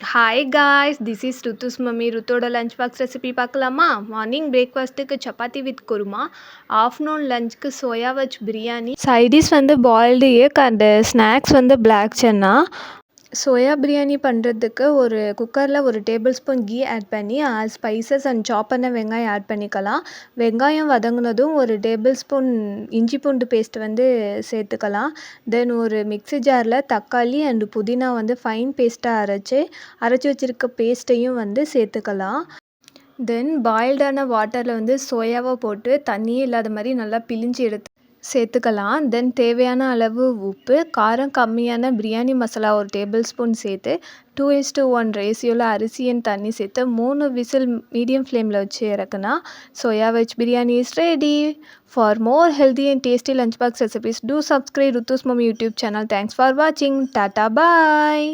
Hi guys, this is Ruthu's mummy. ருத்தோட lunch box recipe பார்க்கலாமா? Morning பிரேக்ஃபாஸ்ட்டுக்கு சப்பாத்தி வித் குருமா, ஆஃப்டர்நூன் லஞ்சுக்கு சோயா வெஜ் பிரியாணி, சைடிஷ் வந்து பாயில்டு எக் அண்டு ஸ்நாக்ஸ் வந்து பிளாக் சன்னா. சோயா பிரியாணி பண்ணுறதுக்கு ஒரு குக்கரில் ஒரு டேபிள் ஸ்பூன் கீ ஆட் பண்ணி ஸ்பைசஸ் அண்ட் சாப் பண்ண வெங்காயம் ஆட் பண்ணிக்கலாம். வெங்காயம் வதங்கினதும் ஒரு டேபிள் ஸ்பூன் இஞ்சி பூண்டு பேஸ்ட் வந்து சேர்த்துக்கலாம். தென் ஒரு மிக்ஸி ஜாரில் தக்காளி அண்டு புதினா வந்து ஃபைன் பேஸ்ட்டாக அரைச்சி வச்சுருக்க பேஸ்ட்டையும் வந்து சேர்த்துக்கலாம். தென் பாயில்டான வாட்டரில் வந்து சோயாவை போட்டு தண்ணியே இல்லாத மாதிரி நல்லா பிழிஞ்சு எடுத்து சேர்த்துக்கலாம். தென் தேவையான அளவு உப்பு, காரம் கம்மியான பிரியாணி மசாலா ஒரு டேபிள் ஸ்பூன் சேர்த்து 2:1 ரேஷியோவில் அரிசி அண்ட் தண்ணி சேர்த்து 3 விசில் மீடியம் ஃப்ளேமில் வச்சு இறக்குனா soya veg biryani is ready. For more healthy and tasty lunch box recipes, to subscribe Ruthu's mummy YouTube channel. Thanks for வாட்சிங். டாட்டா பாய்.